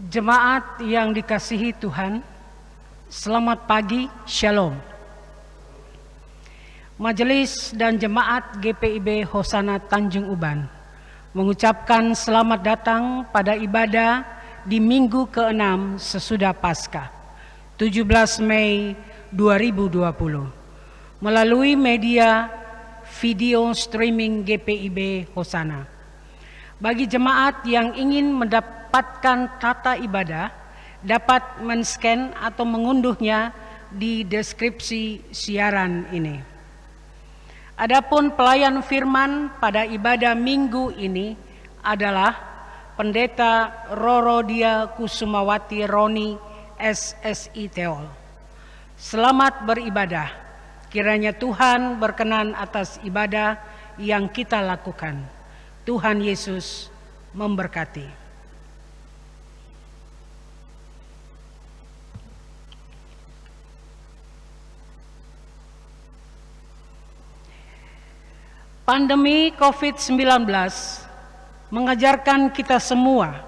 Jemaat yang dikasihi Tuhan, selamat pagi, Shalom. Majelis dan Jemaat GPIB Hosana Tanjung Uban mengucapkan selamat datang pada ibadah di minggu ke-6 sesudah Paskah, 17 Mei 2020, melalui media video streaming GPIB Hosana. Bagi jemaat yang ingin mendapatkan tata ibadah, dapat men-scan atau mengunduhnya di deskripsi siaran ini. Adapun pelayan firman pada ibadah minggu ini adalah Pendeta Rorodia Kusumawati Roni SSI Teol. Selamat beribadah. Kiranya Tuhan berkenan atas ibadah yang kita lakukan. Tuhan Yesus memberkati. Pandemi COVID-19 mengajarkan kita semua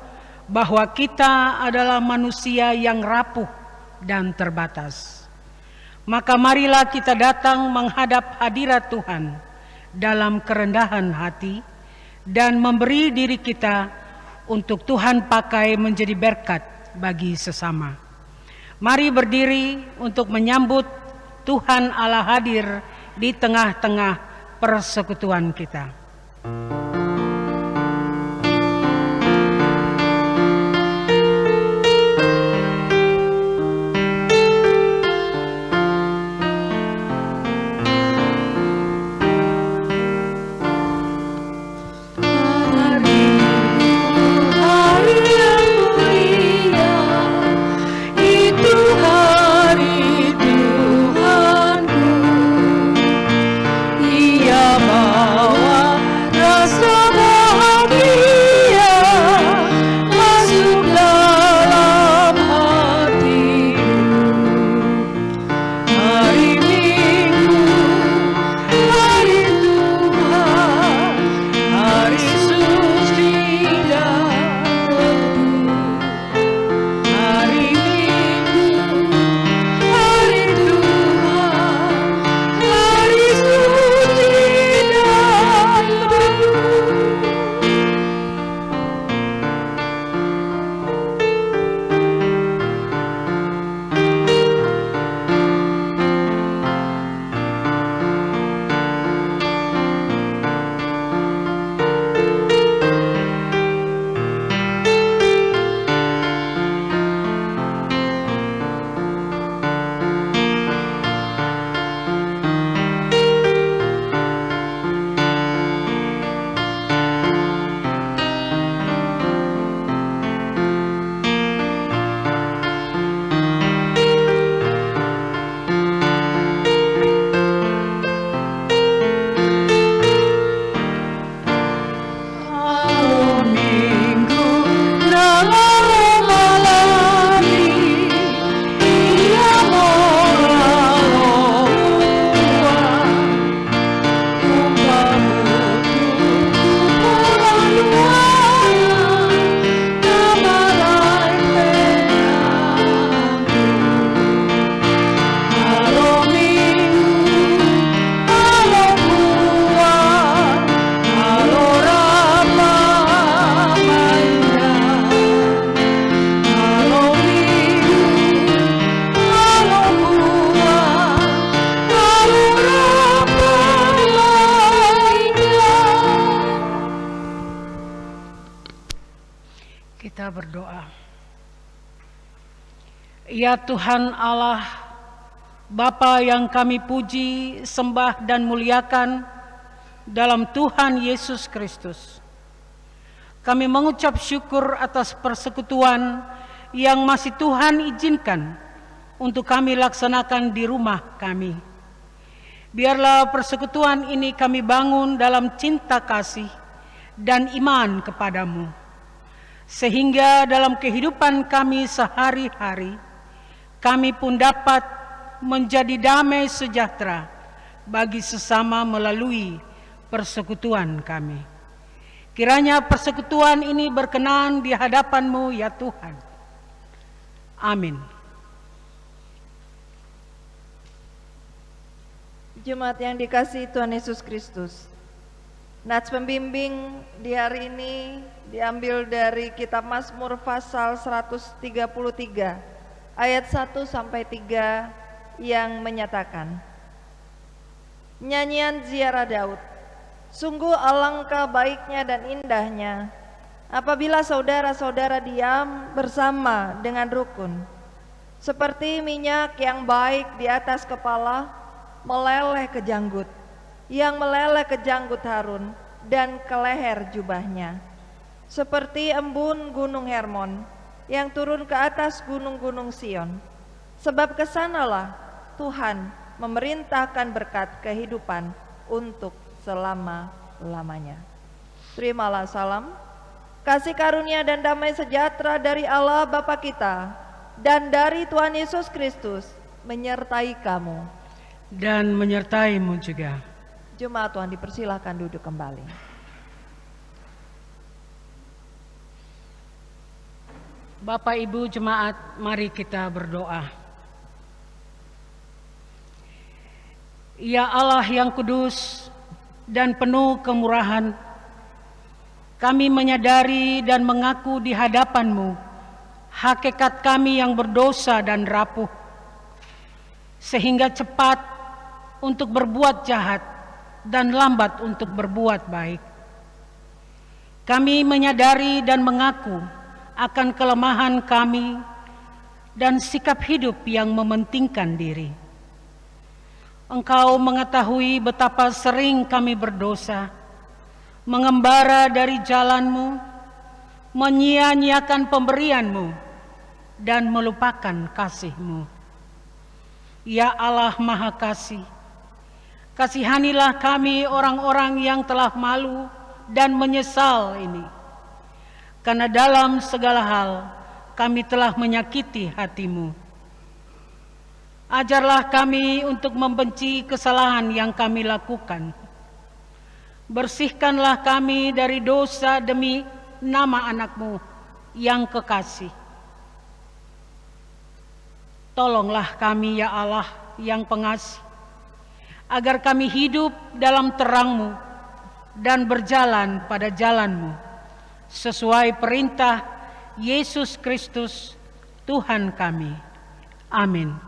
bahwa kita adalah manusia yang rapuh dan terbatas. Maka marilah kita datang menghadap hadirat Tuhan dalam kerendahan hati dan memberi diri kita untuk Tuhan pakai menjadi berkat bagi sesama. Mari berdiri untuk menyambut Tuhan Allah hadir di tengah-tengah persekutuan kita. Kita berdoa. Ya Tuhan Allah, Bapa yang kami puji, sembah dan muliakan dalam Tuhan Yesus Kristus. Kami mengucap syukur atas persekutuan yang masih Tuhan izinkan untuk kami laksanakan di rumah kami. Biarlah persekutuan ini kami bangun dalam cinta kasih dan iman kepadamu, sehingga dalam kehidupan kami sehari-hari, kami pun dapat menjadi damai sejahtera bagi sesama melalui persekutuan kami. Kiranya persekutuan ini berkenan di hadapan-Mu ya Tuhan. Amin. Jemaat yang dikasihi Tuhan Yesus Kristus, nats pembimbing di hari ini diambil dari kitab Mazmur pasal 133 ayat 1 sampai 3 yang menyatakan, nyanyian ziarah Daud. Sungguh alangkah baiknya dan indahnya apabila saudara-saudara diam bersama dengan rukun, seperti minyak yang baik di atas kepala meleleh ke janggut, yang meleleh ke janggut Harun dan ke leher jubahnya, seperti embun gunung Hermon yang turun ke atas gunung-gunung Sion. Sebab kesanalah Tuhan memerintahkan berkat kehidupan untuk selama-lamanya. Terimalah salam, kasih karunia dan damai sejahtera dari Allah Bapa kita dan dari Tuhan Yesus Kristus menyertai kamu dan menyertaimu juga. Jemaat Tuhan dipersilahkan duduk kembali. Bapak Ibu jemaat, mari kita berdoa. Ya Allah yang kudus dan penuh kemurahan, kami menyadari dan mengaku di hadapan-Mu hakikat kami yang berdosa dan rapuh, sehingga cepat untuk berbuat jahat dan lambat untuk berbuat baik. Kami menyadari dan mengaku akan kelemahan kami dan sikap hidup yang mementingkan diri. Engkau mengetahui betapa sering kami berdosa, mengembara dari jalan-Mu, menyia-nyiakan pemberian-Mu, dan melupakan kasih-Mu. Ya Allah Maha Kasih, kasihanilah kami orang-orang yang telah malu dan menyesal ini, karena dalam segala hal kami telah menyakiti hati-Mu. Ajarlah kami untuk membenci kesalahan yang kami lakukan. Bersihkanlah kami dari dosa demi nama anak-Mu yang kekasih. Tolonglah kami ya Allah yang pengasih, agar kami hidup dalam terang-Mu dan berjalan pada jalan-Mu, sesuai perintah Yesus Kristus Tuhan kami. Amin.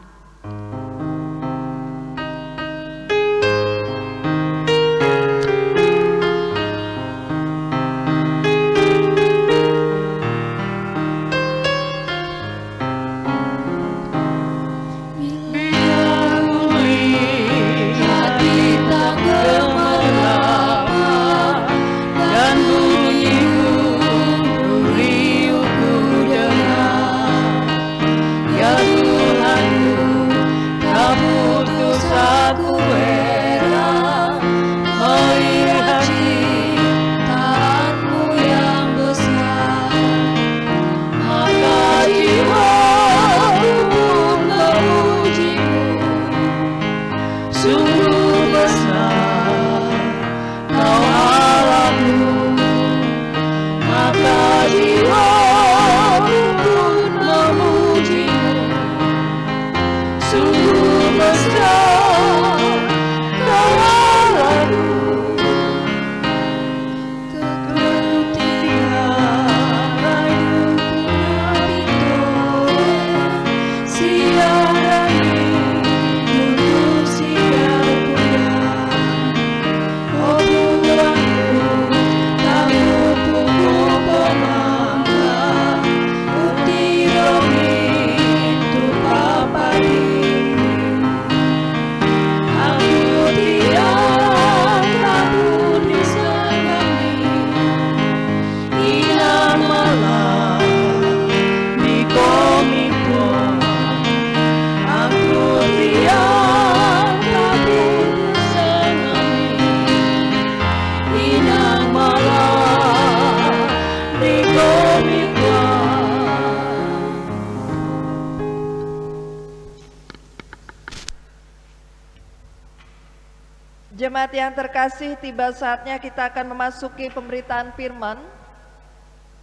Jemaat yang terkasih, tiba saatnya kita akan memasuki pemberitaan firman.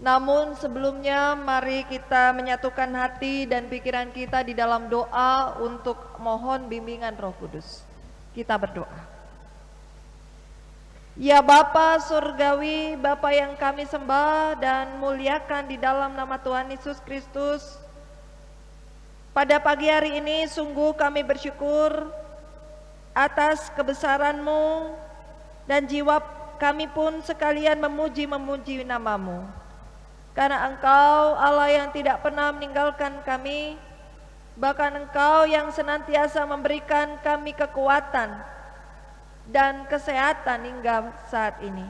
Namun sebelumnya mari kita menyatukan hati dan pikiran kita di dalam doa untuk mohon bimbingan Roh Kudus. Kita berdoa. Ya Bapa Surgawi, Bapa yang kami sembah dan muliakan di dalam nama Tuhan Yesus Kristus, pada pagi hari ini sungguh kami bersyukur atas kebesaran-Mu, dan jiwa kami pun sekalian memuji nama-Mu. Karena Engkau Allah yang tidak pernah meninggalkan kami, bahkan Engkau yang senantiasa memberikan kami kekuatan dan kesehatan hingga saat ini.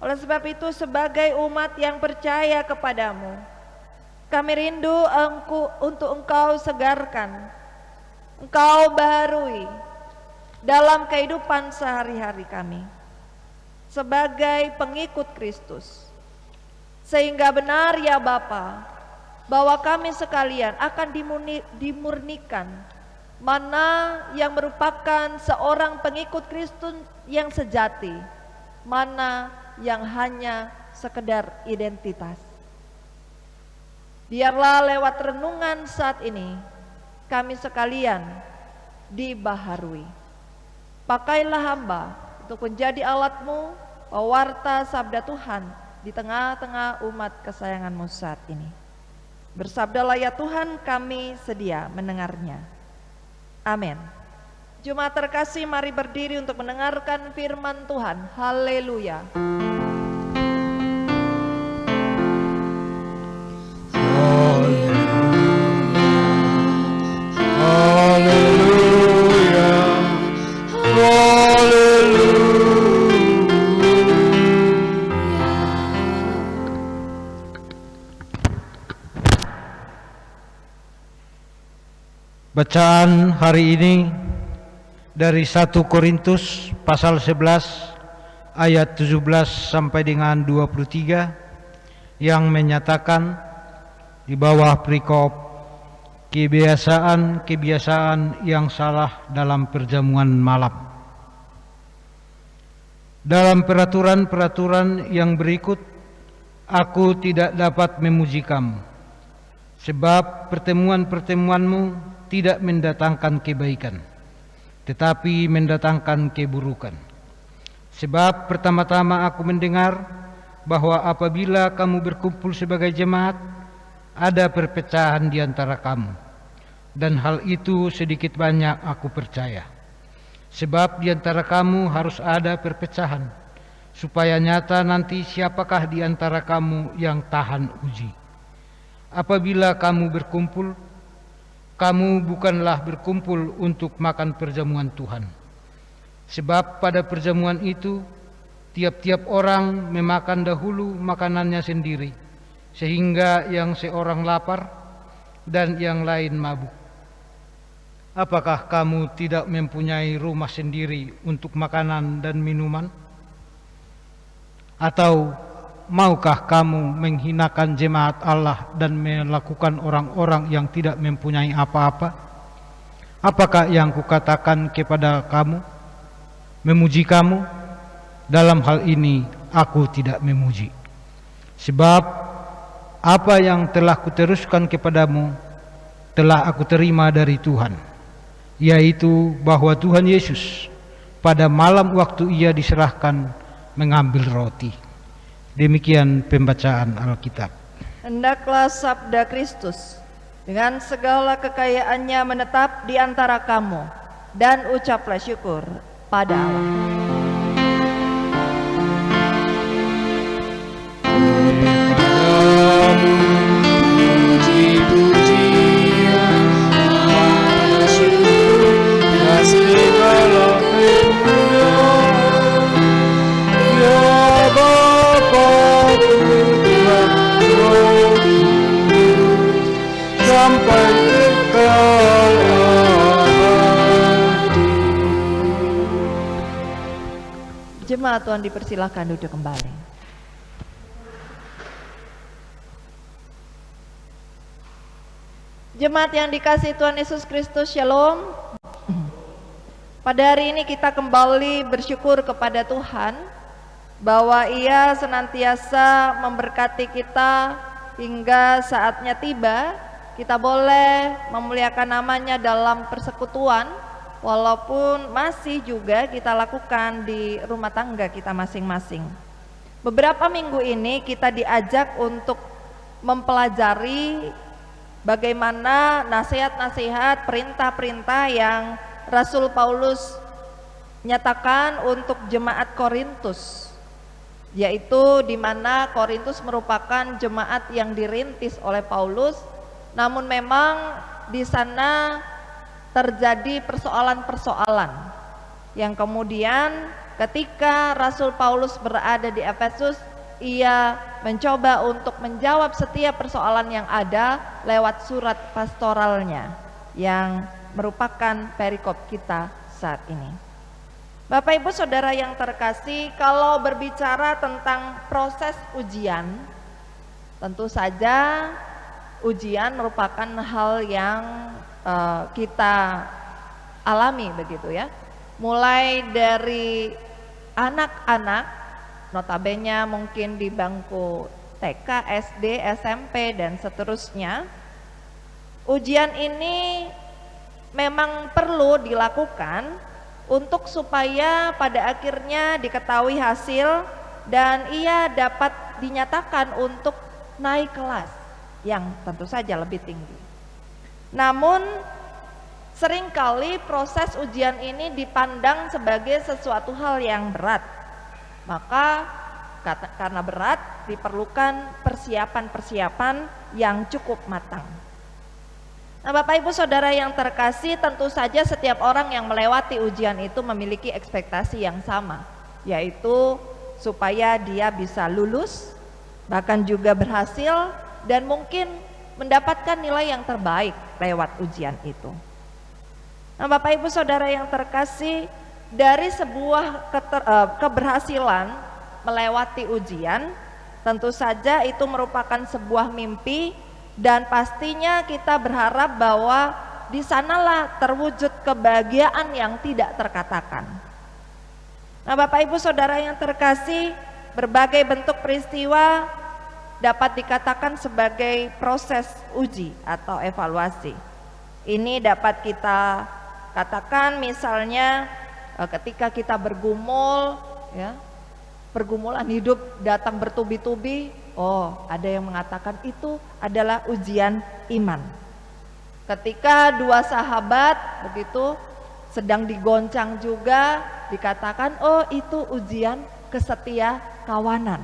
Oleh sebab itu, sebagai umat yang percaya kepadamu, kami rindu untuk Engkau segarkan, Engkau baharui dalam kehidupan sehari-hari kami sebagai pengikut Kristus. Sehingga benar ya Bapa, bahwa kami sekalian akan dimurnikan mana yang merupakan seorang pengikut Kristus yang sejati, mana yang hanya sekedar identitas. Biarlah lewat renungan saat ini kami sekalian dibaharui. Pakailah hamba untuk menjadi alat-Mu, pewarta sabda Tuhan di tengah-tengah umat kesayangan-Mu saat ini. Bersabdalah ya Tuhan, kami sedia mendengarnya. Amin. Jemaat terkasih, mari berdiri untuk mendengarkan firman Tuhan. Haleluya. Bacaan hari ini dari 1 Korintus pasal 11 ayat 17 sampai dengan 23 yang menyatakan di bawah perikop kebiasaan yang salah dalam perjamuan malam. Dalam peraturan-peraturan yang berikut, aku tidak dapat memuji kamu, sebab pertemuan-pertemuanmu tidak mendatangkan kebaikan, tetapi mendatangkan keburukan. Sebab pertama-tama aku mendengar bahwa apabila kamu berkumpul sebagai jemaat, ada perpecahan di antara kamu, dan hal itu sedikit banyak aku percaya. Sebab di antara kamu harus ada perpecahan, supaya nyata nanti siapakah di antara kamu yang tahan uji. Apabila kamu berkumpul, kamu bukanlah berkumpul untuk makan perjamuan Tuhan. Sebab pada perjamuan itu, tiap-tiap orang memakan dahulu makanannya sendiri, sehingga yang seorang lapar dan yang lain mabuk. Apakah kamu tidak mempunyai rumah sendiri untuk makanan dan minuman? Atau maukah kamu menghinakan jemaat Allah dan melakukan orang-orang yang tidak mempunyai apa-apa? Apakah yang kukatakan kepada kamu? Memuji kamu? Dalam hal ini aku tidak memuji. Sebab apa yang telah kuteruskan kepadamu telah aku terima dari Tuhan, yaitu bahwa Tuhan Yesus pada malam waktu Ia diserahkan mengambil roti. Demikian pembacaan Alkitab. Hendaklah sabda Kristus dengan segala kekayaannya menetap di antara kamu, dan ucaplah syukur pada Allah. Jemaat Tuhan dipersilahkan duduk kembali. Jemaat yang dikasihi Tuhan Yesus Kristus, Shalom. Pada hari ini kita kembali bersyukur kepada Tuhan bahwa Ia senantiasa memberkati kita hingga saatnya tiba kita boleh memuliakan namanya dalam persekutuan, walaupun masih juga kita lakukan di rumah tangga kita masing-masing. Beberapa minggu ini kita diajak untuk mempelajari bagaimana nasihat-nasihat, perintah-perintah yang Rasul Paulus nyatakan untuk jemaat Korintus, yaitu di mana Korintus merupakan jemaat yang dirintis oleh Paulus, namun memang di sana terjadi persoalan-persoalan yang kemudian ketika Rasul Paulus berada di Efesus, ia mencoba untuk menjawab setiap persoalan yang ada lewat surat pastoralnya yang merupakan perikop kita saat ini. Bapak Ibu Saudara yang terkasih, kalau berbicara tentang proses ujian, tentu saja ujian merupakan hal yang kita alami begitu ya. Mulai dari anak-anak, notabene mungkin di bangku TK, SD, SMP dan seterusnya, ujian ini memang perlu dilakukan untuk supaya pada akhirnya diketahui hasil dan ia dapat dinyatakan untuk naik kelas yang tentu saja lebih tinggi. Namun seringkali proses ujian ini dipandang sebagai sesuatu hal yang berat. Maka karena berat diperlukan persiapan-persiapan yang cukup matang. Nah, Bapak Ibu Saudara yang terkasih, tentu saja setiap orang yang melewati ujian itu memiliki ekspektasi yang sama, yaitu supaya dia bisa lulus, bahkan juga berhasil dan mungkin mendapatkan nilai yang terbaik lewat ujian itu. Nah, Bapak Ibu Saudara yang terkasih, dari sebuah keberhasilan melewati ujian, tentu saja itu merupakan sebuah mimpi dan pastinya kita berharap bahwa di sanalah terwujud kebahagiaan yang tidak terkatakan. Nah, Bapak Ibu Saudara yang terkasih, berbagai bentuk peristiwa dapat dikatakan sebagai proses uji atau evaluasi. Ini dapat kita katakan misalnya ketika kita bergumul ya, pergumulan hidup datang bertubi-tubi, ada yang mengatakan itu adalah ujian iman. Ketika dua sahabat begitu sedang digoncang juga, dikatakan itu ujian kesetia kawanan.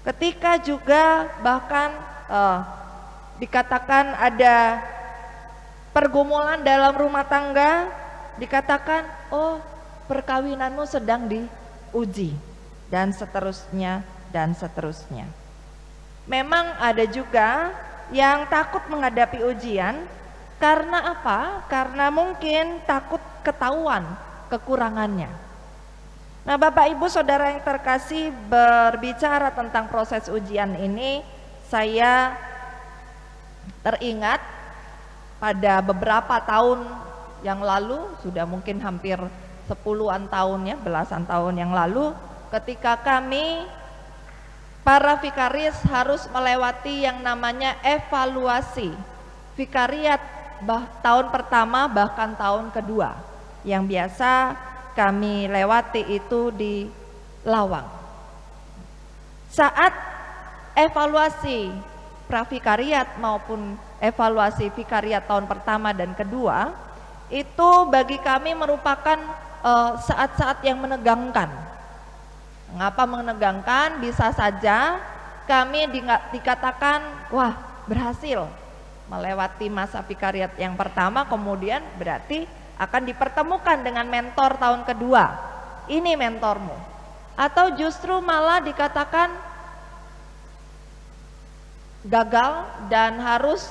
Ketika juga bahkan dikatakan ada pergumulan dalam rumah tangga, dikatakan perkawinanmu sedang diuji dan seterusnya dan seterusnya. Memang ada juga yang takut menghadapi ujian karena apa? Karena mungkin takut ketahuan kekurangannya. Nah, Bapak Ibu Saudara yang terkasih, berbicara tentang proses ujian ini, saya teringat pada beberapa tahun yang lalu, sudah mungkin hampir 10-an tahun ya, belasan tahun yang lalu, ketika kami para vikaris harus melewati yang namanya evaluasi vikariat tahun pertama bahkan tahun kedua, yang biasa kami lewati itu di Lawang. Saat evaluasi pravikariat maupun evaluasi vikariat tahun pertama dan kedua, itu bagi kami merupakan saat-saat yang menegangkan. Mengapa menegangkan? Bisa saja kami dikatakan wah berhasil melewati masa vikariat yang pertama, kemudian berarti akan dipertemukan dengan mentor tahun kedua, ini mentormu. Atau justru malah dikatakan gagal dan harus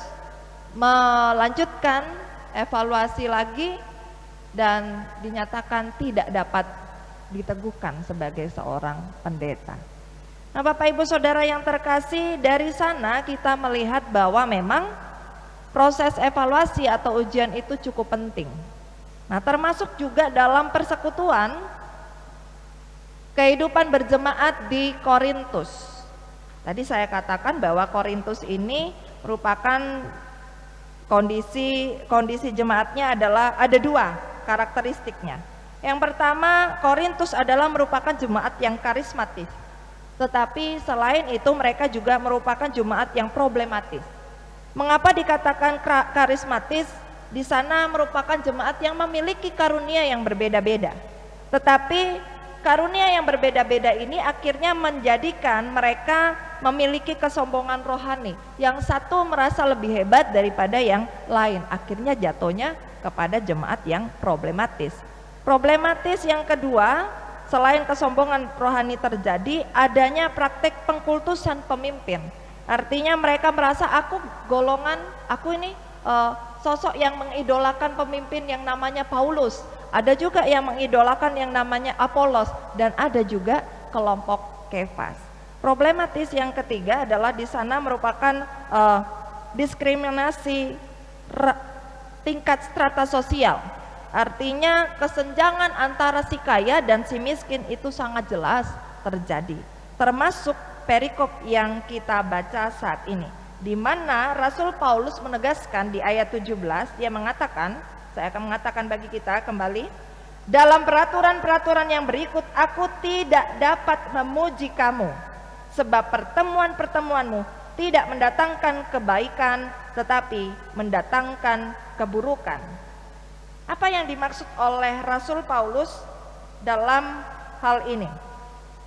melanjutkan evaluasi lagi dan dinyatakan tidak dapat diteguhkan sebagai seorang pendeta. Nah, Bapak Ibu Saudara yang terkasih, dari sana kita melihat bahwa memang proses evaluasi atau ujian itu cukup penting. Nah, termasuk juga dalam persekutuan, kehidupan berjemaat di Korintus. Tadi saya katakan bahwa Korintus ini merupakan kondisi jemaatnya adalah ada dua karakteristiknya. Yang pertama, Korintus adalah merupakan jemaat yang karismatis. Tetapi selain itu mereka juga merupakan jemaat yang problematis. Mengapa dikatakan karismatis? Di sana merupakan jemaat yang memiliki karunia yang berbeda-beda. Tetapi karunia yang berbeda-beda ini akhirnya menjadikan mereka memiliki kesombongan rohani. Yang satu merasa lebih hebat daripada yang lain. Akhirnya jatuhnya kepada jemaat yang problematis. Problematis yang kedua, selain kesombongan rohani terjadi, adanya praktek pengkultusan pemimpin. Artinya mereka merasa aku ini sosok yang mengidolakan pemimpin yang namanya Paulus. Ada juga yang mengidolakan yang namanya Apolos, dan ada juga kelompok Kefas. Problematis yang ketiga adalah di sana merupakan diskriminasi tingkat strata sosial. Artinya kesenjangan antara si kaya dan si miskin itu sangat jelas terjadi. Termasuk perikop yang kita baca saat ini, di mana Rasul Paulus menegaskan di ayat 17, dia mengatakan, saya akan mengatakan bagi kita kembali, dalam peraturan-peraturan yang berikut aku tidak dapat memuji kamu, sebab pertemuan-pertemuanmu tidak mendatangkan kebaikan tetapi mendatangkan keburukan. Apa yang dimaksud oleh Rasul Paulus dalam hal ini?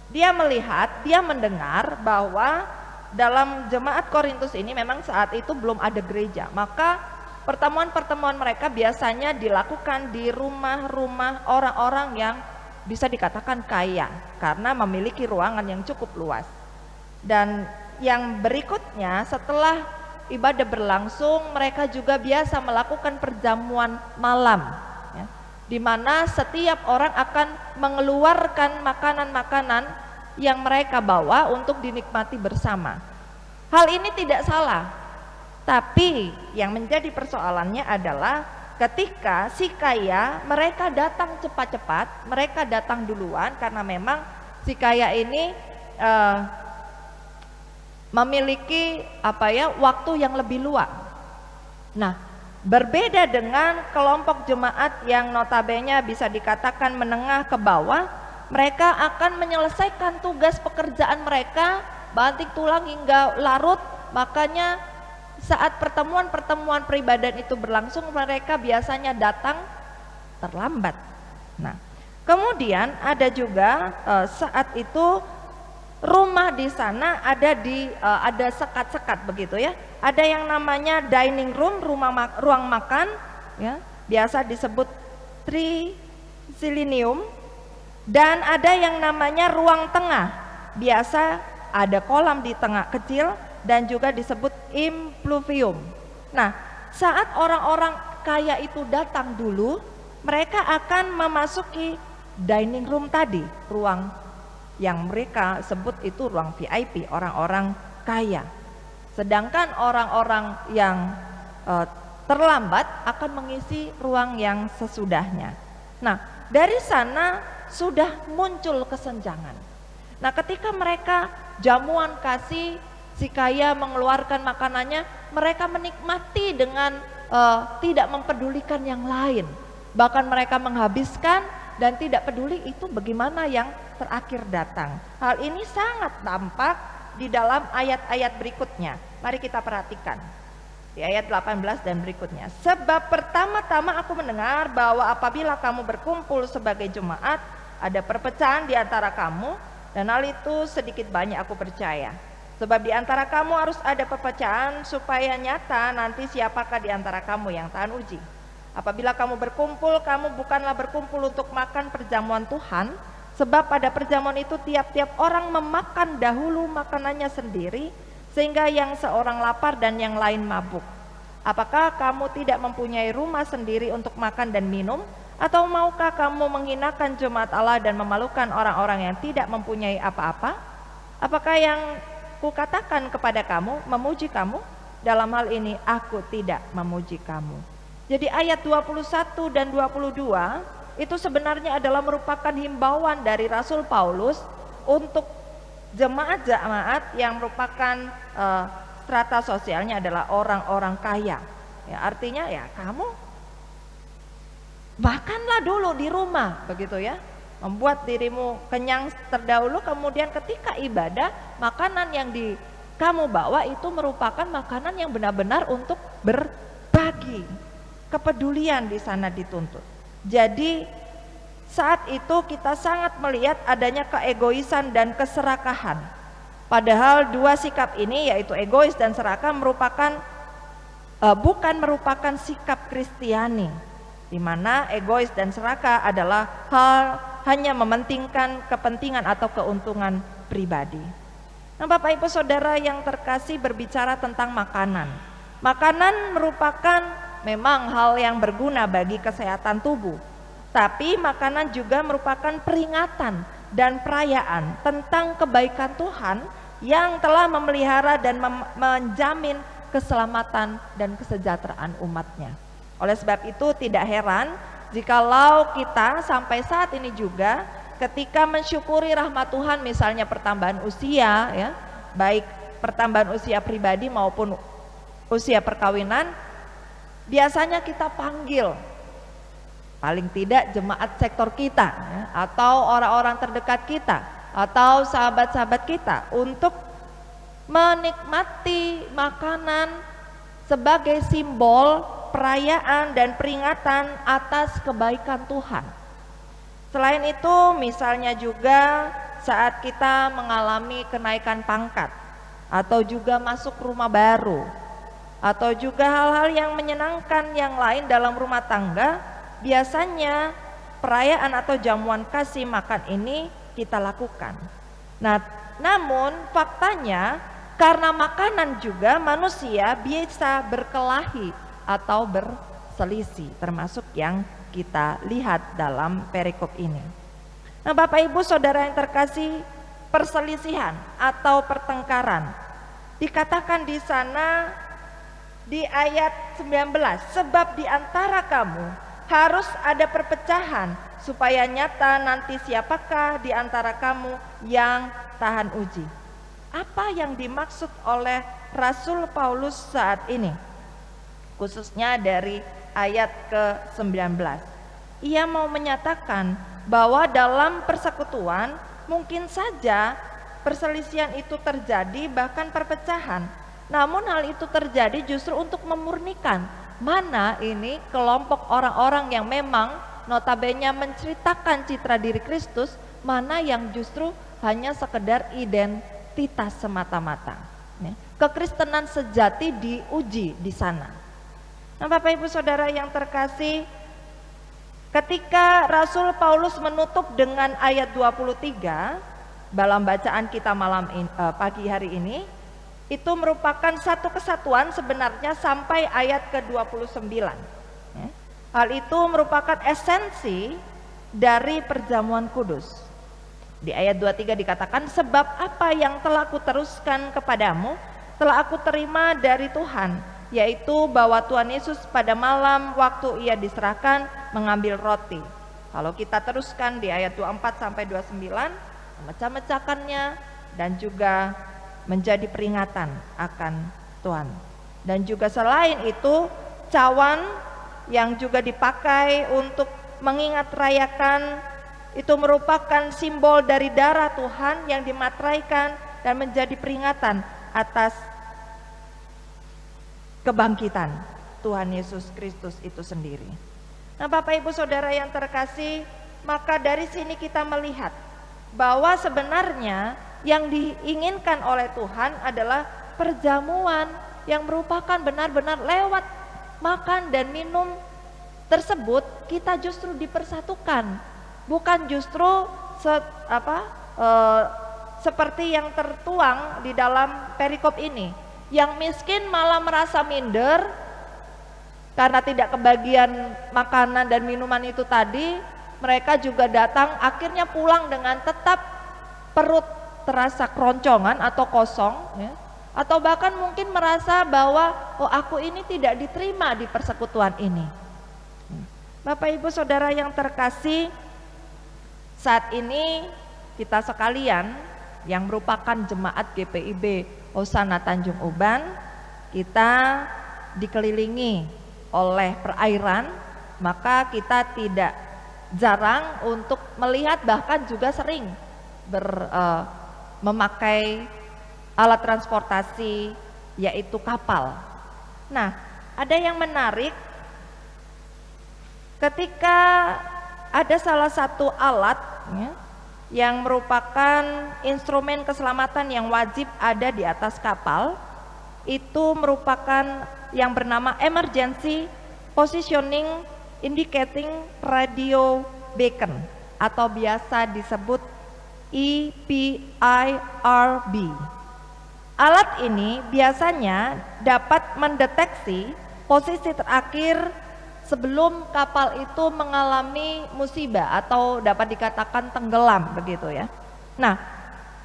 Dia melihat, dia mendengar bahwa dalam jemaat Korintus ini memang saat itu belum ada gereja, maka pertemuan-pertemuan mereka biasanya dilakukan di rumah-rumah orang-orang yang bisa dikatakan kaya karena memiliki ruangan yang cukup luas. Dan yang berikutnya, setelah ibadah berlangsung, mereka juga biasa melakukan perjamuan malam, ya, di mana setiap orang akan mengeluarkan makanan-makanan yang mereka bawa untuk dinikmati bersama. Hal ini tidak salah, tapi yang menjadi persoalannya adalah ketika si kaya mereka datang cepat-cepat, mereka datang duluan karena memang si kaya ini memiliki waktu yang lebih luang. Nah, berbeda dengan kelompok jemaat yang notabene bisa dikatakan menengah ke bawah, mereka akan menyelesaikan tugas pekerjaan mereka banting tulang hingga larut. Makanya saat pertemuan-pertemuan peribadahan itu berlangsung, mereka biasanya datang terlambat. Nah, kemudian ada juga saat itu rumah di sana ada sekat-sekat begitu ya. Ada yang namanya dining room, ruang makan, ya, biasa disebut triclinium, dan ada yang namanya ruang tengah, biasa ada kolam di tengah kecil dan juga disebut impluvium. Nah, saat orang-orang kaya itu datang dulu, mereka akan memasuki dining room tadi, ruang yang mereka sebut itu ruang VIP, orang-orang kaya. Sedangkan orang-orang yang terlambat akan mengisi ruang yang sesudahnya. Nah, dari sana sudah muncul kesenjangan. Nah, ketika mereka jamuan kasih, si kaya mengeluarkan makanannya, mereka menikmati dengan tidak mempedulikan yang lain. Bahkan mereka menghabiskan dan tidak peduli itu bagaimana yang terakhir datang. Hal ini sangat tampak di dalam ayat-ayat berikutnya. Mari kita perhatikan di ayat 18 dan berikutnya. Sebab pertama-tama aku mendengar bahwa apabila kamu berkumpul sebagai jemaat, ada perpecahan di antara kamu, dan hal itu sedikit banyak aku percaya. Sebab di antara kamu harus ada perpecahan supaya nyata nanti siapakah di antara kamu yang tahan uji. Apabila kamu berkumpul, kamu bukanlah berkumpul untuk makan perjamuan Tuhan, sebab pada perjamuan itu tiap-tiap orang memakan dahulu makanannya sendiri, sehingga yang seorang lapar dan yang lain mabuk. Apakah kamu tidak mempunyai rumah sendiri untuk makan dan minum? Atau maukah kamu menghinakan jemaat Allah dan memalukan orang-orang yang tidak mempunyai apa-apa? Apakah yang kukatakan kepada kamu memuji kamu? Dalam hal ini aku tidak memuji kamu. Jadi ayat 21 dan 22 itu sebenarnya adalah merupakan himbauan dari Rasul Paulus untuk jemaat-jemaat yang merupakan strata sosialnya adalah orang-orang kaya. Ya, artinya ya kamu makanlah dulu di rumah, begitu ya. Membuat dirimu kenyang terdahulu, kemudian ketika ibadah, makanan yang kamu bawa itu merupakan makanan yang benar-benar untuk berbagi. Kepedulian di sana dituntut. Jadi saat itu kita sangat melihat adanya keegoisan dan keserakahan. Padahal dua sikap ini, yaitu egois dan serakah, bukan merupakan sikap Kristiani, di mana egois dan serakah adalah hanya mementingkan kepentingan atau keuntungan pribadi. Nah, Bapak Ibu Saudara yang terkasih, berbicara tentang makanan. Makanan merupakan memang hal yang berguna bagi kesehatan tubuh. Tapi makanan juga merupakan peringatan dan perayaan tentang kebaikan Tuhan yang telah memelihara dan menjamin keselamatan dan kesejahteraan umatnya. Oleh sebab itu tidak heran jikalau kita sampai saat ini juga ketika mensyukuri rahmat Tuhan, misalnya pertambahan usia, ya, baik pertambahan usia pribadi maupun usia perkawinan, biasanya kita panggil paling tidak jemaat sektor kita, ya, atau orang-orang terdekat kita, atau sahabat-sahabat kita untuk menikmati makanan sebagai simbol perayaan dan peringatan atas kebaikan Tuhan. Selain itu, misalnya juga saat kita mengalami kenaikan pangkat, atau juga masuk rumah baru, atau juga hal-hal yang menyenangkan yang lain dalam rumah tangga, biasanya perayaan atau jamuan kasih makan ini kita lakukan. Nah, namun faktanya karena makanan juga manusia bisa berkelahi atau berselisih, termasuk yang kita lihat dalam perikop ini. Nah, Bapak Ibu Saudara yang terkasih, perselisihan atau pertengkaran dikatakan di sana di ayat 19, sebab di antara kamu harus ada perpecahan supaya nyata nanti siapakah di antara kamu yang tahan uji. Apa yang dimaksud oleh Rasul Paulus saat ini? Khususnya dari ayat ke-19. Ia mau menyatakan bahwa dalam persekutuan mungkin saja perselisihan itu terjadi, bahkan perpecahan. Namun hal itu terjadi justru untuk memurnikan mana ini kelompok orang-orang yang memang notabene menceritakan citra diri Kristus, mana yang justru hanya sekedar identitas semata-mata. Kekristenan sejati diuji di sana. Nah, Bapak Ibu Saudara yang terkasih, ketika Rasul Paulus menutup dengan ayat 23 dalam bacaan kita pagi hari ini, itu merupakan satu kesatuan sebenarnya sampai ayat ke-29. Hal itu merupakan esensi dari perjamuan kudus. Di ayat 23 dikatakan, sebab apa yang telah aku teruskan kepadamu telah aku terima dari Tuhan, yaitu bahwa Tuhan Yesus pada malam waktu ia diserahkan mengambil roti. Kalau kita teruskan di ayat 24 sampai 29, memecah-mecahkannya dan juga menjadi peringatan akan Tuhan. Dan juga selain itu, cawan yang juga dipakai untuk mengingat rayakan itu merupakan simbol dari darah Tuhan yang dimateraikan dan menjadi peringatan atas kebangkitan Tuhan Yesus Kristus itu sendiri. Nah, Bapak Ibu Saudara yang terkasih, maka dari sini kita melihat bahwa sebenarnya yang diinginkan oleh Tuhan adalah perjamuan yang merupakan benar-benar lewat makan dan minum tersebut kita justru dipersatukan, bukan justru seperti yang tertuang di dalam perikop ini. Yang miskin malah merasa minder karena tidak kebagian makanan dan minuman itu tadi. Mereka juga datang, akhirnya pulang dengan tetap perut terasa keroncongan atau kosong, ya. Atau bahkan mungkin merasa bahwa aku ini tidak diterima di persekutuan ini. Bapak Ibu Saudara yang terkasih, saat ini kita sekalian yang merupakan jemaat GPIB Hosana Tanjung Uban, kita dikelilingi oleh perairan, maka kita tidak jarang untuk melihat, bahkan juga sering memakai alat transportasi yaitu kapal. Nah, ada yang menarik ketika ada salah satu alat ya, yang merupakan instrumen keselamatan yang wajib ada di atas kapal, itu merupakan yang bernama Emergency Positioning Indicating Radio Beacon atau biasa disebut EPIRB. Alat ini biasanya dapat mendeteksi posisi terakhir sebelum kapal itu mengalami musibah atau dapat dikatakan tenggelam begitu ya. Nah,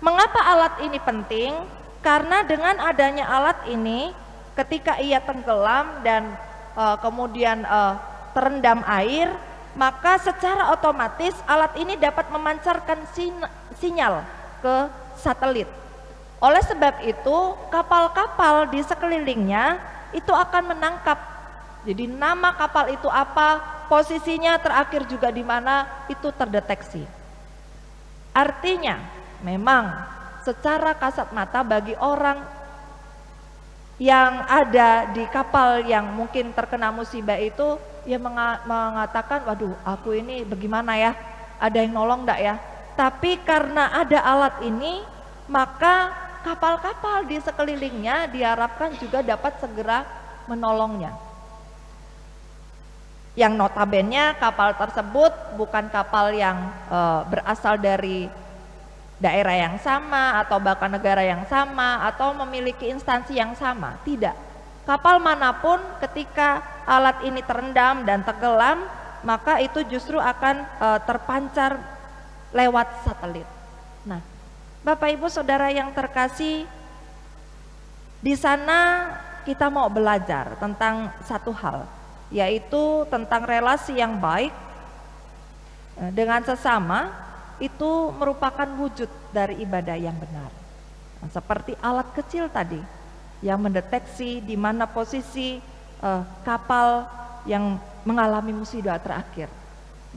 mengapa alat ini penting? Karena dengan adanya alat ini, ketika ia tenggelam dan kemudian terendam air, maka secara otomatis alat ini dapat memancarkan sinyal ke satelit. Oleh sebab itu, kapal-kapal di sekelilingnya itu akan menangkap. Jadi nama kapal itu apa, posisinya terakhir juga di mana, itu terdeteksi. Artinya, memang secara kasat mata bagi orang yang ada di kapal yang mungkin terkena musibah itu, ia mengatakan, waduh aku ini bagaimana ya, ada yang nolong enggak ya? Tapi karena ada alat ini, maka kapal-kapal di sekelilingnya diharapkan juga dapat segera menolongnya. Yang notabene kapal tersebut bukan kapal yang berasal dari daerah yang sama atau bahkan negara yang sama atau memiliki instansi yang sama, tidak. Kapal manapun ketika alat ini terendam dan tenggelam, maka itu justru akan terpancar lewat satelit. Nah, Bapak Ibu Saudara yang terkasih, di sana kita mau belajar tentang satu hal, yaitu tentang relasi yang baik dengan sesama. Itu merupakan wujud dari ibadah yang benar. Nah, seperti alat kecil tadi yang mendeteksi di mana posisi kapal yang mengalami musibah terakhir.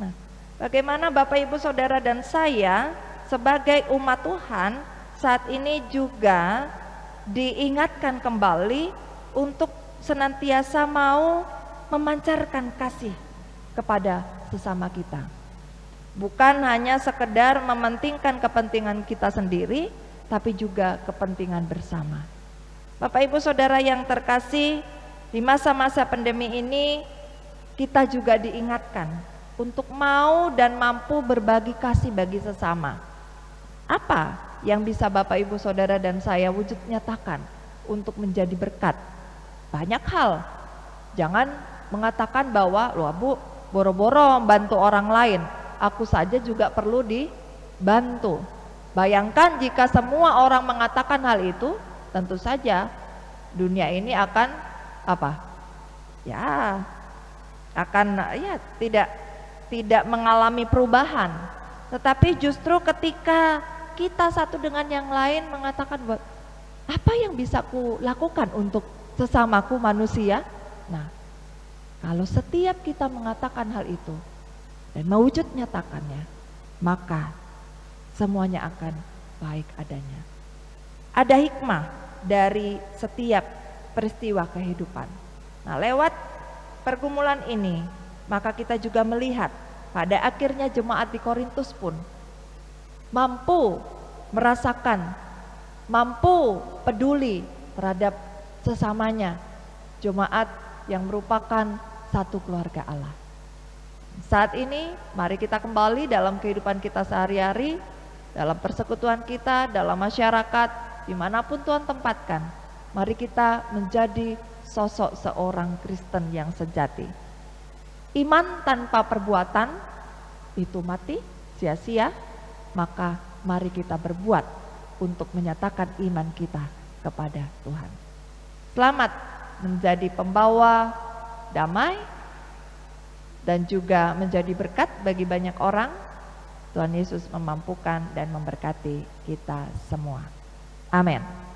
Nah, bagaimana Bapak Ibu Saudara dan saya sebagai umat Tuhan saat ini juga diingatkan kembali untuk senantiasa mau memancarkan kasih kepada sesama kita. Bukan hanya sekedar mementingkan kepentingan kita sendiri, tapi juga kepentingan bersama. Bapak Ibu Saudara yang terkasih, di masa-masa pandemi ini kita juga diingatkan untuk mau dan mampu berbagi kasih bagi sesama. Apa yang bisa Bapak Ibu Saudara dan saya wujud nyatakan untuk menjadi berkat? Banyak hal. Jangan mengatakan bahwa loh Bu, boro-boro membantu orang lain, aku saja juga perlu dibantu. Bayangkan jika semua orang mengatakan hal itu, tentu saja dunia ini akan apa? Ya, akan ya tidak mengalami perubahan. Tetapi justru ketika kita satu dengan yang lain mengatakan bahwa apa yang bisa ku lakukan untuk sesamaku manusia? Nah, kalau setiap kita mengatakan hal itu dan mewujud nyatakannya, maka semuanya akan baik adanya. Ada hikmah dari setiap peristiwa kehidupan. Nah, lewat pergumulan ini, maka kita juga melihat pada akhirnya jemaat di Korintus pun mampu merasakan, mampu peduli terhadap sesamanya, jemaat yang merupakan satu keluarga Allah. Saat ini mari kita kembali dalam kehidupan kita sehari-hari, dalam persekutuan kita, dalam masyarakat, dimanapun Tuhan tempatkan. Mari kita menjadi sosok seorang Kristen yang sejati. Iman tanpa perbuatan itu mati, sia-sia. Maka mari kita berbuat untuk menyatakan iman kita kepada Tuhan. Selamat menjadi pembawa damai dan juga menjadi berkat bagi banyak orang. Tuhan Yesus memampukan dan memberkati kita semua. Amin.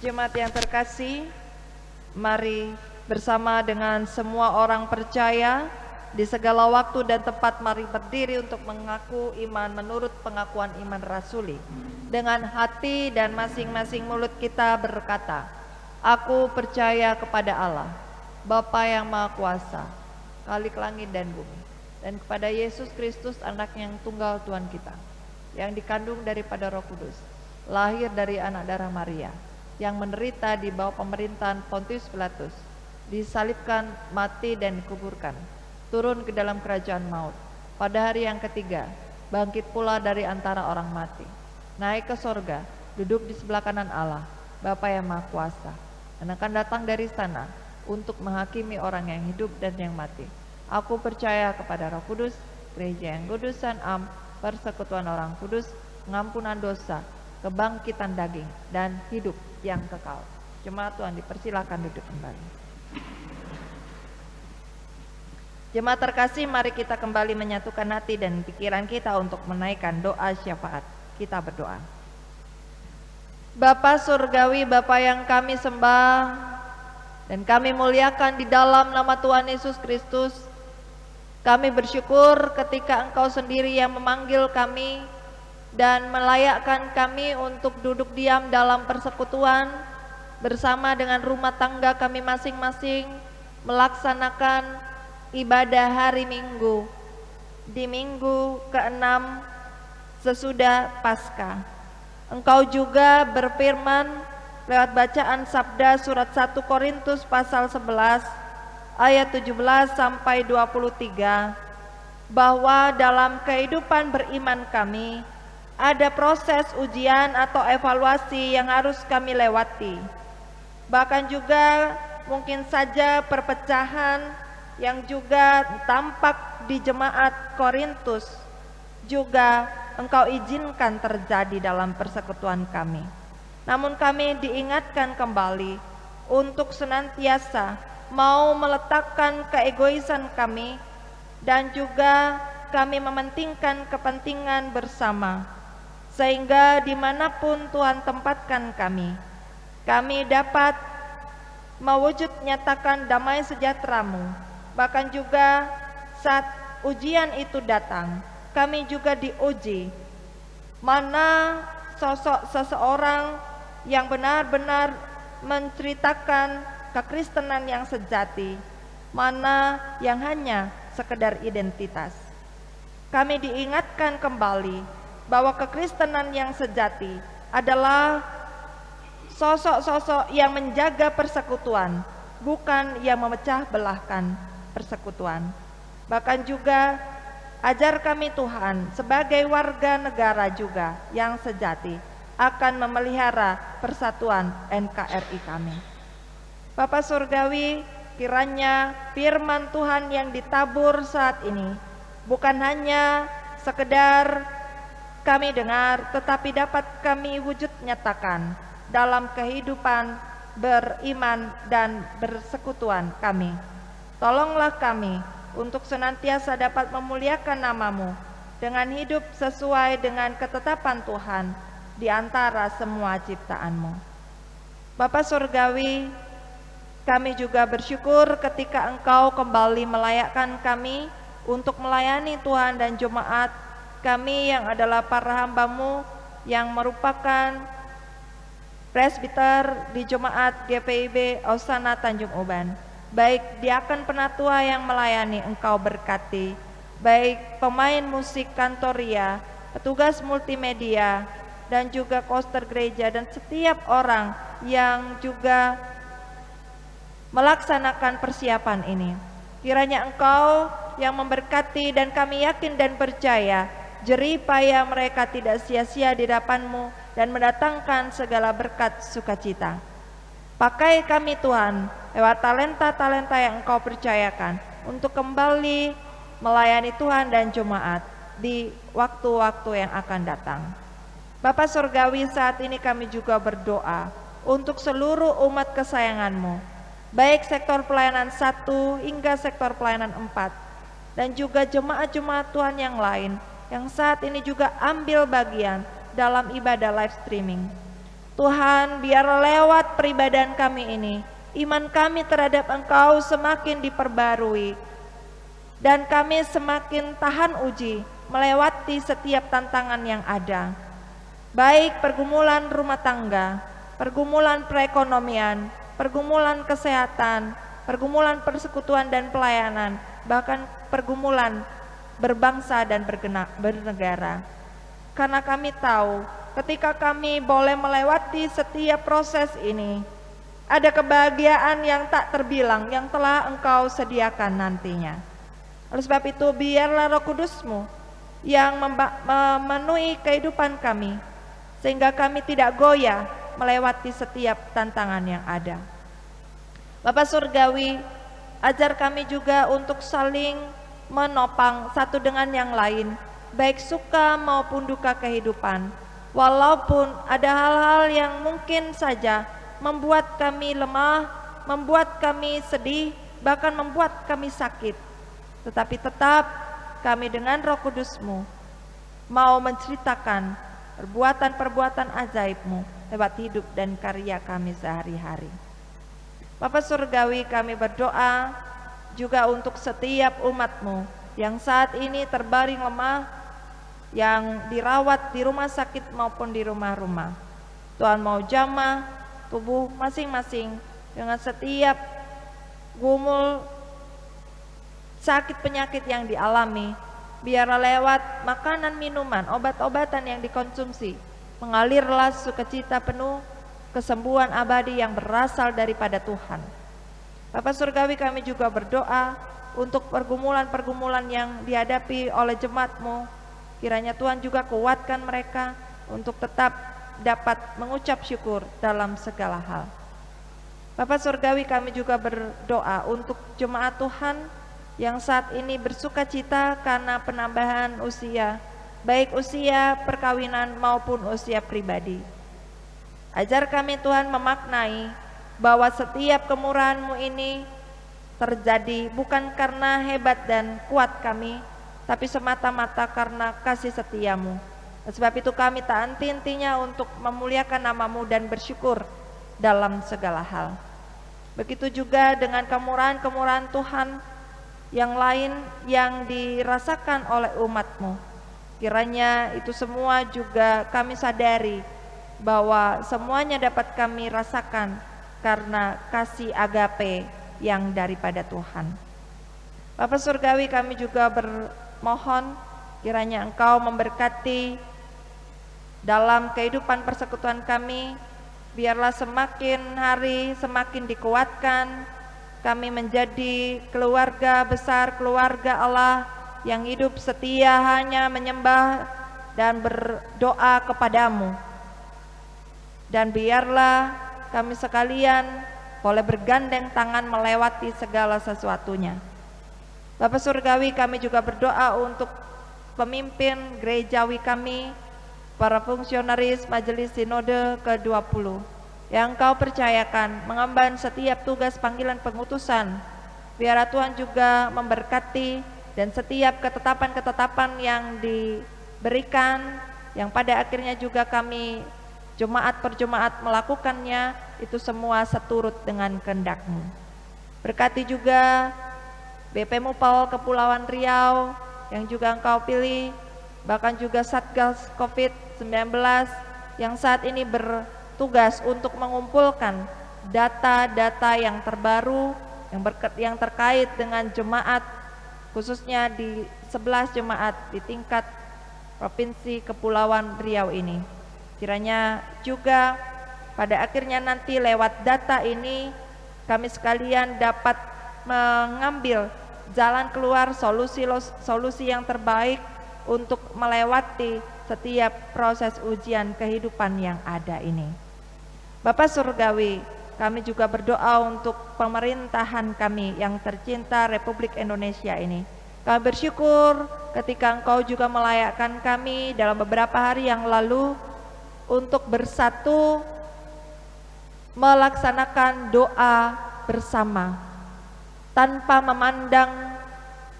Jemaat yang terkasih, mari bersama dengan semua orang percaya di segala waktu dan tempat mari berdiri untuk mengaku iman menurut pengakuan iman rasuli. Dengan hati dan masing-masing mulut kita berkata, aku percaya kepada Allah, Bapa yang Maha Kuasa, Khalik langit dan bumi, dan kepada Yesus Kristus Anak-Nya yang tunggal Tuhan kita, yang dikandung daripada Roh Kudus, lahir dari anak darah Maria, yang menderita di bawah pemerintahan Pontius Pilatus, disalibkan, mati dan dikuburkan, turun ke dalam kerajaan maut, pada hari yang ketiga bangkit pula dari antara orang mati, naik ke sorga, duduk di sebelah kanan Allah, Bapa yang Maha Kuasa, dan akan datang dari sana untuk menghakimi orang yang hidup dan yang mati. Aku percaya kepada Roh Kudus, gereja yang kudus dan am, persekutuan orang kudus, pengampunan dosa, kebangkitan daging, dan hidup yang kekal. Jemaat Tuhan dipersilakan duduk kembali. Jemaat terkasih, mari kita kembali menyatukan hati dan pikiran kita untuk menaikkan doa syafaat. Kita berdoa. Bapa surgawi, Bapa yang kami sembah dan kami muliakan di dalam nama Tuhan Yesus Kristus, kami bersyukur ketika Engkau sendiri yang memanggil kami dan melayakkan kami untuk duduk diam dalam persekutuan bersama dengan rumah tangga kami masing-masing melaksanakan ibadah hari Minggu di minggu ke-6 sesudah Paskah. Engkau juga berfirman lewat bacaan sabda surat 1 Korintus pasal 11 ayat 17 sampai 23 bahwa dalam kehidupan beriman kami ada proses ujian atau evaluasi yang harus kami lewati. Bahkan juga mungkin saja perpecahan yang juga tampak di jemaat Korintus juga Engkau izinkan terjadi dalam persekutuan kami. Namun kami diingatkan kembali untuk senantiasa mau meletakkan keegoisan kami dan juga kami mementingkan kepentingan bersama, sehingga dimanapun Tuhan tempatkan kami dapat mewujud nyatakan damai sejahtera-Mu. Bahkan juga saat ujian itu datang, kami juga diuji mana sosok seseorang yang benar-benar menceritakan kekristenan yang sejati, mana yang hanya sekedar identitas. Kami diingatkan kembali bahwa kekristenan yang sejati adalah sosok-sosok yang menjaga persekutuan, bukan yang memecah belahkan persekutuan. Bahkan juga ajar kami Tuhan sebagai warga negara juga yang sejati akan memelihara persatuan NKRI kami. Bapa Surgawi, kiranya firman Tuhan yang ditabur saat ini bukan hanya sekedar kami dengar, tetapi dapat kami wujud nyatakan dalam kehidupan beriman dan persekutuan kami. Tolonglah kami untuk senantiasa dapat memuliakan nama-Mu dengan hidup sesuai dengan ketetapan Tuhan di antara semua ciptaan-Mu. Bapa Surgawi, kami juga bersyukur ketika Engkau kembali melayakkan kami untuk melayani Tuhan dan jemaat kami yang adalah para hamba-Mu yang merupakan presbiter di jemaat GPIB Osana Tanjung Uban. Baik diaken penatua yang melayani, Engkau berkati. Baik pemain musik kantoria, petugas multimedia, dan juga koster gereja, dan setiap orang yang juga melaksanakan persiapan ini. Kiranya Engkau yang memberkati, dan kami yakin dan percaya jerih payah mereka tidak sia-sia di hadapan-Mu dan mendatangkan segala berkat sukacita. Pakai kami Tuhan lewat talenta-talenta yang Engkau percayakan untuk kembali melayani Tuhan dan jemaat di waktu-waktu yang akan datang. Bapa Surgawi, saat ini kami juga berdoa untuk seluruh umat kesayangan-Mu, baik sektor pelayanan 1 hingga sektor pelayanan 4, dan juga jemaat-jemaat Tuhan yang lain yang saat ini juga ambil bagian dalam ibadah live streaming. Tuhan, biar lewat peribadahan kami ini, iman kami terhadap Engkau semakin diperbarui, dan kami semakin tahan uji melewati setiap tantangan yang ada, baik pergumulan rumah tangga, pergumulan perekonomian, pergumulan kesehatan, pergumulan persekutuan dan pelayanan, bahkan pergumulan berbangsa dan bernegara. Karena kami tahu ketika kami boleh melewati setiap proses ini, ada kebahagiaan yang tak terbilang yang telah Engkau sediakan nantinya. Oleh sebab itu, biarlah Roh Kudus-Mu yang memenuhi kehidupan kami, sehingga kami tidak goyah melewati setiap tantangan yang ada. Bapa Surgawi, ajar kami juga untuk saling menopang satu dengan yang lain, baik suka maupun duka kehidupan. Walaupun ada hal-hal yang mungkin saja membuat kami lemah, membuat kami sedih, bahkan membuat kami sakit, tetapi tetap kami dengan Roh Kudus-Mu mau menceritakan perbuatan-perbuatan ajaib-Mu lewat hidup dan karya kami sehari-hari. Bapa Surgawi, kami berdoa juga untuk setiap umat-Mu yang saat ini terbaring lemah, yang dirawat di rumah sakit maupun di rumah-rumah. Tuhan mau jamah tubuh masing-masing dengan setiap gumul sakit penyakit yang dialami. Biarlah lewat makanan, minuman, obat-obatan yang dikonsumsi mengalirlah sukacita penuh kesembuhan abadi yang berasal daripada Tuhan. Bapa Surgawi, kami juga berdoa untuk pergumulan-pergumulan yang dihadapi oleh jemaat-Mu. Kiranya Tuhan juga kuatkan mereka untuk tetap dapat mengucap syukur dalam segala hal. Bapa Surgawi, kami juga berdoa untuk jemaat Tuhan yang saat ini bersukacita karena penambahan usia, baik usia perkawinan maupun usia pribadi. Ajar kami Tuhan memaknai bahwa setiap kemurahan-Mu ini terjadi bukan karena hebat dan kuat kami, tapi semata-mata karena kasih setia-Mu. Sebab itu kami tak henti-hentinya untuk memuliakan nama-Mu dan bersyukur dalam segala hal. Begitu juga dengan kemurahan-kemurahan Tuhan yang lain yang dirasakan oleh umat-Mu. Kiranya itu semua juga kami sadari bahwa semuanya dapat kami rasakan karena kasih agape yang daripada Tuhan. Bapa Surgawi, kami juga bermohon kiranya Engkau memberkati dalam kehidupan persekutuan kami. Biarlah semakin hari semakin dikuatkan kami menjadi keluarga besar, keluarga Allah yang hidup setia hanya menyembah dan berdoa kepadamu. Dan biarlah kami sekalian boleh bergandeng tangan melewati segala sesuatunya. Bapa Surgawi, kami juga berdoa untuk pemimpin gerejawi kami, para fungsionaris Majelis Sinode ke-20 yang Engkau percayakan mengemban setiap tugas panggilan pengutusan. Biarlah Tuhan juga memberkati dan setiap ketetapan-ketetapan yang diberikan, yang pada akhirnya juga kami jemaat per jemaat melakukannya, itu semua seturut dengan kehendak-Mu. Berkati juga BP Mupal Kepulauan Riau yang juga Engkau pilih, bahkan juga Satgas COVID-19 yang saat ini bertugas untuk mengumpulkan data-data yang terbaru yang terkait dengan jemaat, khususnya di 11 jemaat di tingkat Provinsi Kepulauan Riau ini. Kiranya juga pada akhirnya nanti lewat data ini kami sekalian dapat mengambil jalan keluar, solusi yang terbaik untuk melewati setiap proses ujian kehidupan yang ada ini. Bapa Surgawi, kami juga berdoa untuk pemerintahan kami yang tercinta Republik Indonesia ini. Kami bersyukur ketika Engkau juga melayakkan kami dalam beberapa hari yang lalu untuk bersatu melaksanakan doa bersama tanpa memandang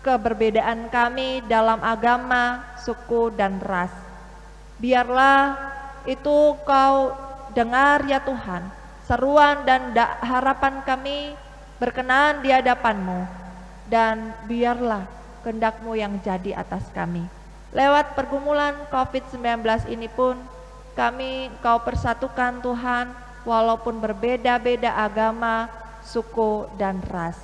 keberbedaan kami dalam agama, suku, dan ras. Biarlah itu Kau dengar ya Tuhan, seruan dan harapan kami berkenan di hadapan-Mu, dan biarlah kehendak-Mu yang jadi atas kami. Lewat pergumulan COVID-19 ini pun kami Kau persatukan Tuhan, walaupun berbeda-beda agama, suku, dan ras.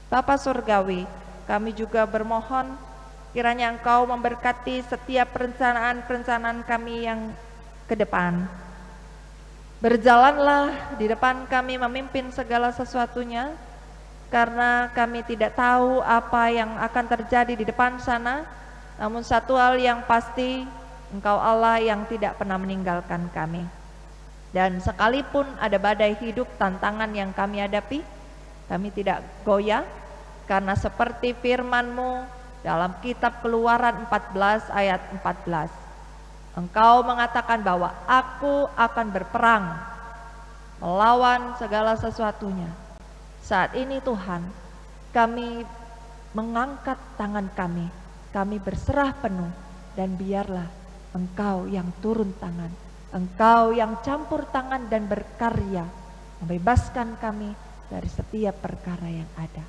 Bapa Surgawi, kami juga bermohon kiranya Engkau memberkati setiap perencanaan-perencanaan kami yang ke depan. Berjalanlah di depan kami memimpin segala sesuatunya, karena kami tidak tahu apa yang akan terjadi di depan sana. Namun satu hal yang pasti, Engkau Allah yang tidak pernah meninggalkan kami. Dan sekalipun ada badai hidup, tantangan yang kami hadapi, kami tidak goyah, karena seperti firman-Mu dalam kitab Keluaran 14 ayat 14, Engkau mengatakan bahwa Aku akan berperang melawan segala sesuatunya. Saat ini Tuhan, kami mengangkat tangan kami berserah penuh, dan biarlah Engkau yang turun tangan, Engkau yang campur tangan dan berkarya, membebaskan kami dari setiap perkara yang ada.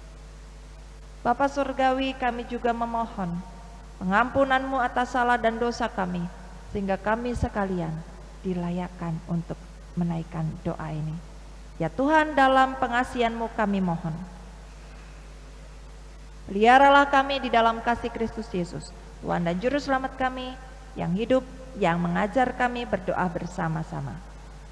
Bapa Surgawi, kami juga memohon pengampunan-Mu atas salah dan dosa kami, sehingga kami sekalian dilayakkan untuk menaikkan doa ini. Ya Tuhan, dalam pengasihan-Mu kami mohon, peliharalah kami di dalam kasih Kristus Yesus, Tuhan dan Juru Selamat kami, yang hidup, yang mengajar kami berdoa bersama-sama.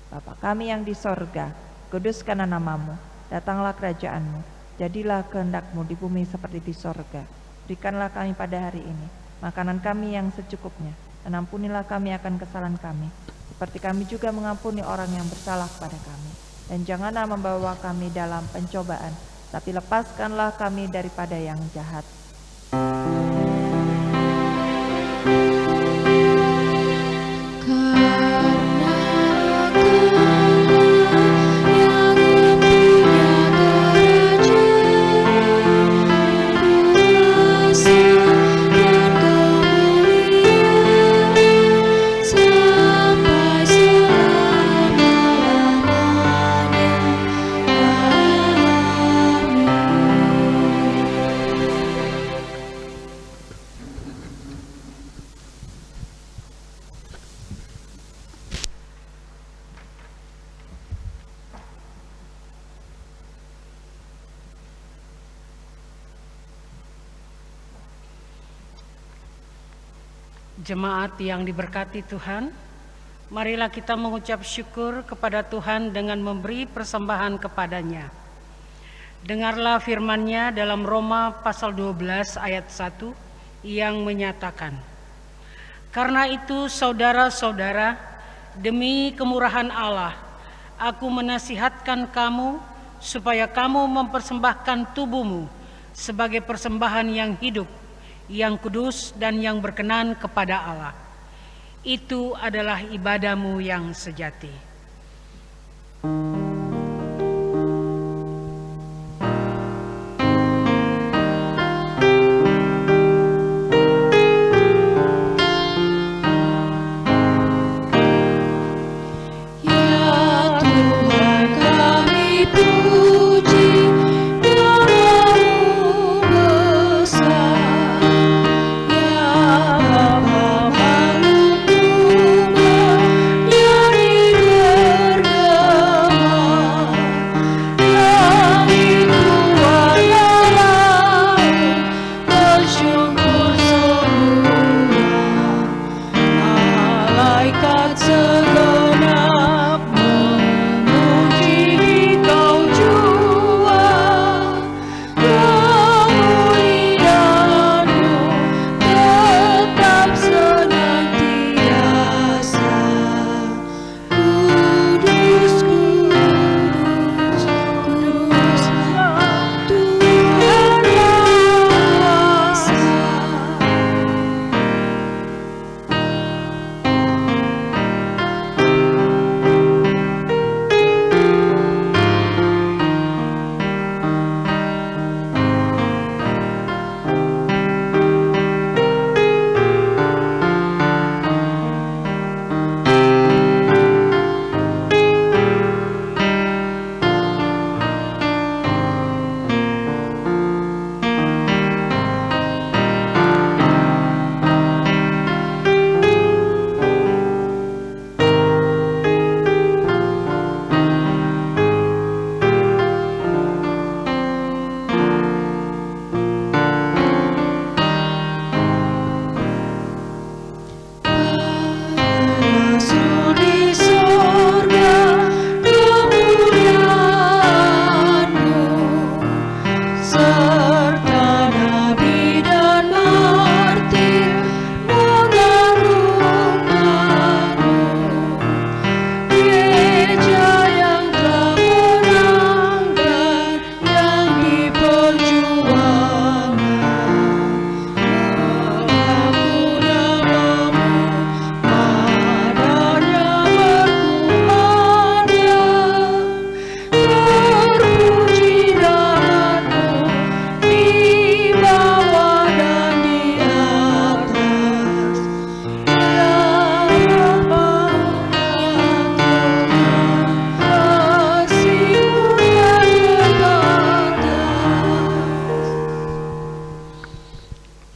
Bapa kami yang di sorga, kuduskanlah nama-Mu, datanglah kerajaan-Mu, jadilah kehendak-Mu di bumi seperti di sorga. Berikanlah kami pada hari ini makanan kami yang secukupnya, dan ampunilah kami akan kesalahan kami, seperti kami juga mengampuni orang yang bersalah kepada kami. Dan janganlah membawa kami dalam pencobaan, tapi lepaskanlah kami daripada yang jahat. Jemaat yang diberkati Tuhan, marilah kita mengucap syukur kepada Tuhan dengan memberi persembahan kepadanya. Dengarlah firman-Nya dalam Roma pasal 12 ayat 1 yang menyatakan, "Karena itu saudara-saudara, demi kemurahan Allah, aku menasihatkan kamu supaya kamu mempersembahkan tubuhmu sebagai persembahan yang hidup, yang kudus dan yang berkenan kepada Allah. Itu adalah ibadahmu yang sejati."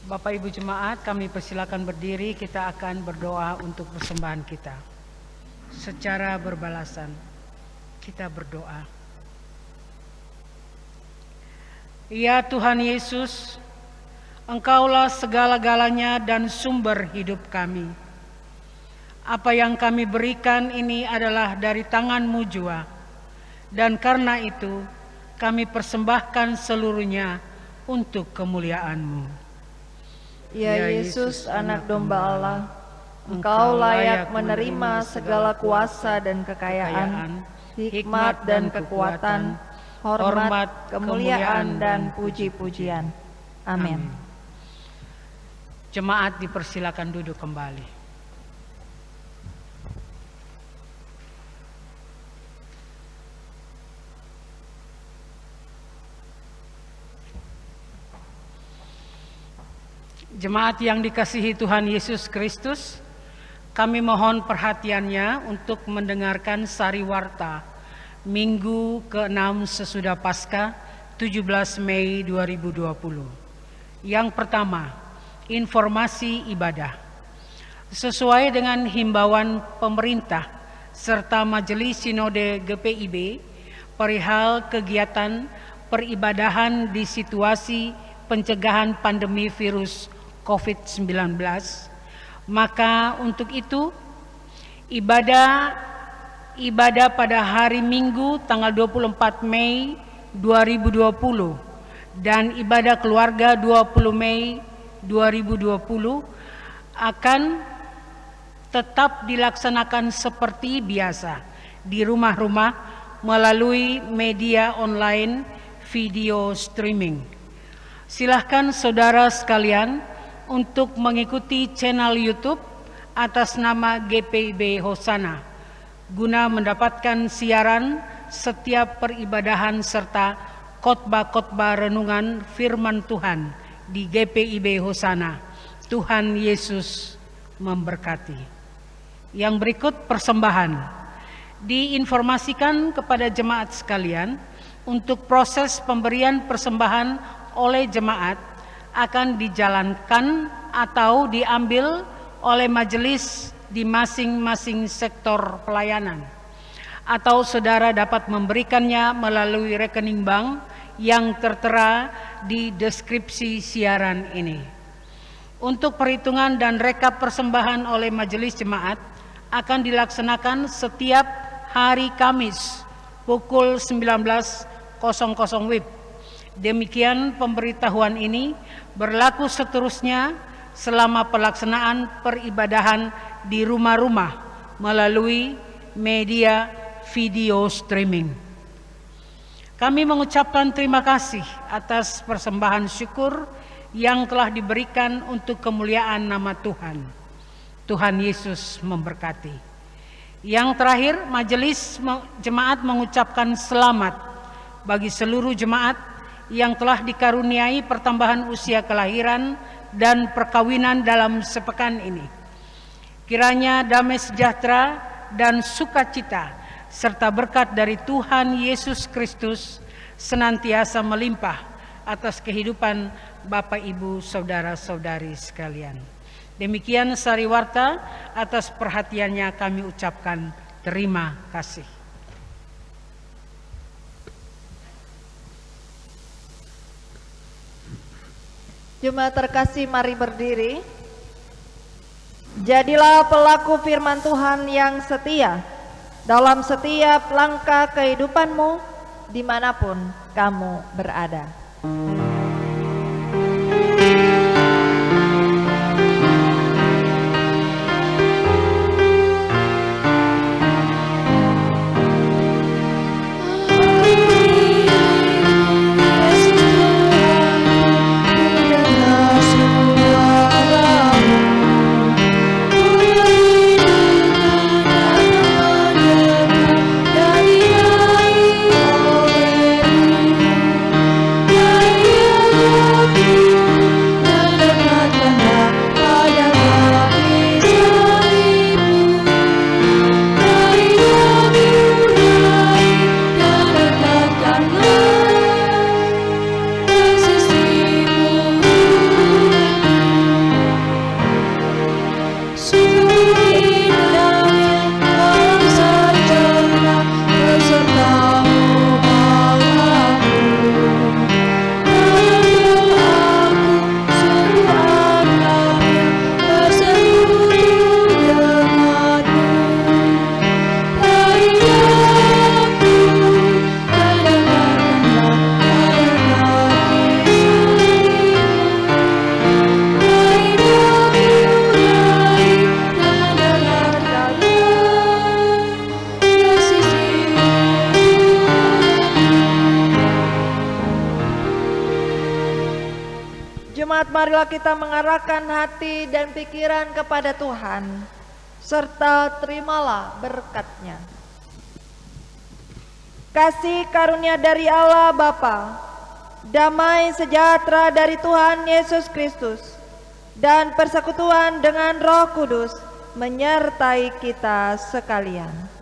Bapak Ibu Jemaat, kami persilakan berdiri, kita akan berdoa untuk persembahan kita. Secara berbalasan, kita berdoa. Ya Tuhan Yesus, Engkaulah segala-galanya dan sumber hidup kami. Apa yang kami berikan ini adalah dari tangan-Mu jua, dan karena itu kami persembahkan seluruhnya untuk kemuliaan-Mu. Ya Yesus, Anak Domba Allah, Engkau layak menerima segala kuasa dan kekayaan, hikmat dan kekuatan, hormat, kemuliaan, dan puji-pujian. Amin. Jemaat dipersilakan duduk kembali. Jemaat yang dikasihi Tuhan Yesus Kristus, kami mohon perhatiannya untuk mendengarkan sariwarta Minggu ke-6 sesudah Paskah 17 Mei 2020. Yang pertama, informasi ibadah. Sesuai dengan himbauan pemerintah serta Majelis Sinode GPIB perihal kegiatan peribadahan di situasi pencegahan pandemi virus COVID-19, maka untuk itu ibadah pada hari Minggu tanggal 24 Mei 2020 dan ibadah keluarga 20 Mei 2020 akan tetap dilaksanakan seperti biasa di rumah-rumah melalui media online video streaming. Silahkan saudara sekalian untuk mengikuti channel YouTube atas nama GPIB Hosana guna mendapatkan siaran setiap peribadahan serta khotbah-khotbah renungan firman Tuhan di GPIB Hosana. Tuhan Yesus memberkati. Yang berikut persembahan. Diinformasikan kepada jemaat sekalian untuk proses pemberian persembahan oleh jemaat akan dijalankan atau diambil oleh majelis di masing-masing sektor pelayanan, atau saudara dapat memberikannya melalui rekening bank yang tertera di deskripsi siaran ini. Untuk perhitungan dan rekap persembahan oleh majelis jemaat akan dilaksanakan setiap hari Kamis pukul 19.00 WIB. Demikian pemberitahuan ini berlaku seterusnya selama pelaksanaan peribadahan di rumah-rumah melalui media video streaming. Kami mengucapkan terima kasih atas persembahan syukur yang telah diberikan untuk kemuliaan nama Tuhan. Tuhan Yesus memberkati. Yang terakhir, majelis jemaat mengucapkan selamat bagi seluruh jemaat yang telah dikaruniai pertambahan usia kelahiran dan perkawinan dalam sepekan ini. Kiranya damai sejahtera dan sukacita serta berkat dari Tuhan Yesus Kristus senantiasa melimpah atas kehidupan Bapak Ibu saudara-saudari sekalian. Demikian sariwarta, atas perhatiannya kami ucapkan terima kasih. Jemaat terkasih, mari berdiri. Jadilah pelaku firman Tuhan yang setia dalam setiap langkah kehidupanmu dimanapun kamu berada. Yeah. marilah kita mengarahkan hati dan pikiran kepada Tuhan, serta terimalah berkat-Nya. Kasih karunia dari Allah Bapa, damai sejahtera dari Tuhan Yesus Kristus, dan persekutuan dengan Roh Kudus menyertai kita sekalian.